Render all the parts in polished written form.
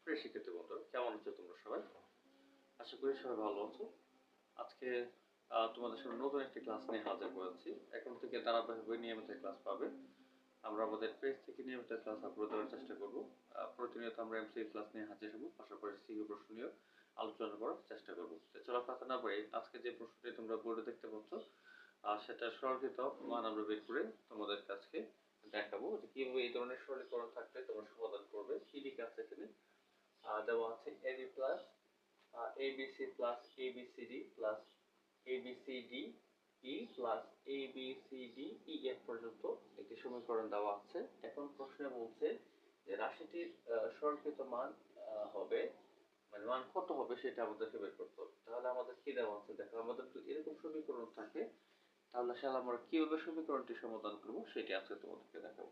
প্রিয় শিক্ষার্থী বন্ধুরা, কেমন আছো তোমরা সবাই? আশা করি সবাই ভালো আছো। আজকে তোমাদের সামনে নতুন একটি ক্লাস নিয়ে হাজির হয়েছি। এখন থেকে ধারাবাহিকভাবে নিয়মিত ক্লাস পাবে। আমরা আমাদের পেজ থেকে নিয়মিত ক্লাস আপলোড দেওয়ার চেষ্টা করব। প্রতিনিয়ত আমরা এমসিকিউ ক্লাস নিয়ে হাজির হব, পাশাপাশি সিকিউ প্রশ্ন নিয়ে আলোচনা করার চেষ্টা করব। চলো কথা না বাড়িয়ে আজকে যে প্রশ্নটি তোমরা বোর্ডে দেখতে পাচ্ছ সেটা সরলীকৃত মান আমরা বের করে তোমাদের কাছে দেখাবো যে কিভাবে এই ধরনের সরলীকরণ থাকলে তোমরা সমাধান করবে। কি লিখা আছে এখানে? দেওয়া আছে ab plus abc plus abcd plus abcd e plus abcd ef পর্যন্ত একটি সমীকরণ দেওয়া আছে। এখন প্রশ্নে বলছে যে রাশিটির সরলীকৃত মান হবে, মানে মান কত হবে সেটা আমাদেরকে বের করতে হবে। তাহলে আমাদের কি দেওয়া আছে দেখো, আমাদের যদি এরকম সমীকরণ থাকে তাহলে আসলে আমরা কিভাবে সমীকরণটি সমাধান করব সেটা আজকে তোমাদেরকে দেখাবো।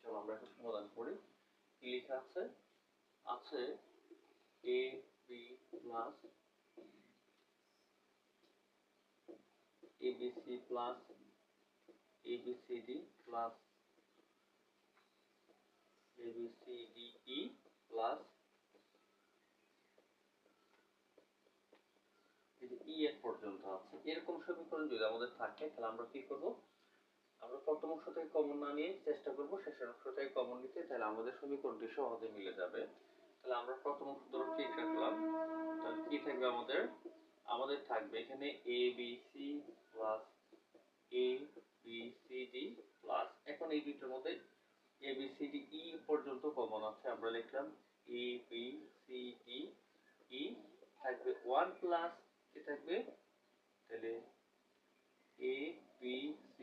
চলো আমরা এখন সমাধান করি। কি লেখা আছে? আছে ab plus abc plus abcd plus abcde plus ef পর্যন্ত আছে। এরকম সমীকরণ যদি আমাদের থাকে তাহলে আমরা কি করব? আমরা প্রথম অংশ থেকে কমন না নিয়ে চেষ্টা করব শেষের অংশ থেকে কমন নিতে, তাহলে আমাদের সমীকরণটি সহজে মিলে যাবে। তাহলে আমরা প্রথম অংশ ধরো ঠিক রাখলাম। তাহলে কি থাকবে আমাদের? আমাদের থাকবে এখানে abc plus abcd প্লাস, এখন এই দুইটার মধ্যে abcd e পর্যন্ত কমন আছে, আমরা লিখলাম abcd e থাকবে 1 প্লাস কি থাকবে? তাহলে abc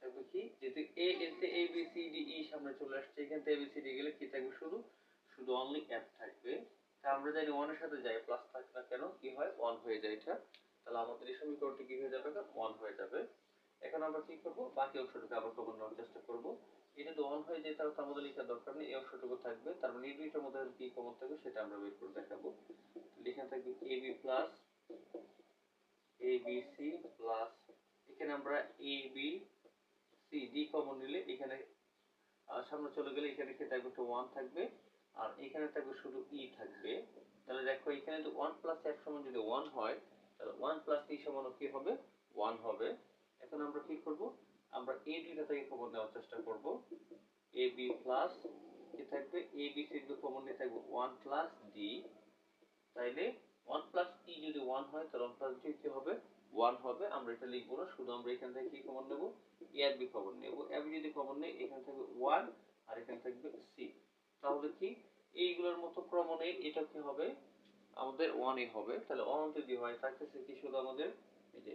থাকবে কি, যেহেতু a এতে abcd e সামনে চলে আসছে, এখান থেকে abcd গেলে কি থাকবে? শুধু অনলি f থাকবে। তা আমরা জানি 1 এর সাথে যাই প্লাস থাকে না কেন, কি হয়? 1 হয়ে যায় এটা। তাহলে আমাদের এই সমীকরণটি কি হয়ে যাবে? 1 হয়ে যাবে। এখন আমরা কি করব? বাকি অংশটুকু আবার কমন নেওয়ার চেষ্টা করব। এটা যদি 1 হয়ে যায় তাহলে তো আমাদের লেখার দরকার নেই, এই অংশটুকু থাকবে। তার মানে এই দুইটার মধ্যে কি কমন থাকবে সেটা আমরা বের করে দেখাবো। এখানে থাকবে ab প্লাস abc প্লাস, এখানে আমরা ab cd কমন নিলে এখানে সামনে চলে গেলে এখানে কি থাকবে? 1 থাকবে, আর এখানে থাকবে শুধু e থাকবে। তাহলে দেখো এখানে যদি 1 প্লাস f সমান যদি 1 হয় তাহলে 1 প্লাস e সমান কি হবে? 1 হবে। এখন আমরা কি করব? আমরা এই দুইটা থেকে কমন নেওয়ার চেষ্টা করব। ab প্লাস কি থাকবে? abc যদি কমন নিয়ে থাকবে 1 প্লাস d, তাইলে 1 প্লাস e যদি 1 হয় তাহলে 1 প্লাস d কি হবে? 1 হবে। আমরা এটা লিখব না, শুধু আমরা এখান থেকে কি কমন নেব? a আর b কমন নেব। ab যদি কমন নেই এখানে থাকবে 1 আর এখানে থাকবে c। তাহলে কি এইগুলোর মতো ক্রমণে এটা কি হবে? আমাদের 1 এ হবে। তাহলে 1 যদি হয় থাকতেছে কি শুধু আমাদের এই যে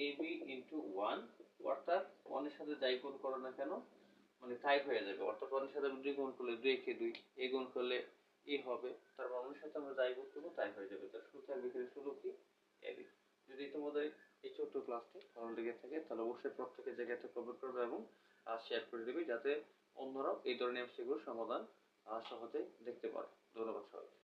ab into 1, অর্থাৎ 1 এর সাথে যাই গুণ করো না কেন মানে তাই হয়ে যাবে। অর্থাৎ 1 এর সাথে 2 গুণ করলে 2 কে 2, a গুণ করলে a হবে। তার মানে 1 এর সাথে আমরা যাই গুণ করবো তাই হয়ে যাবে। তার শুধু থাকবে এখানে শুধু কি? ab। যদি তোমাদের এই ছোট্ট ক্লাসটি ভালো লেগে থাকে তাহলে অবশ্যই প্রত্যেকের জায়গাতে কমেন্ট করবে এবং শেয়ার করে দিবে, যাতে অন্যরাও এই ধরনের এমসিকিউর সমাধান সহজে দেখতে পারে। ধন্যবাদ সবাইকে।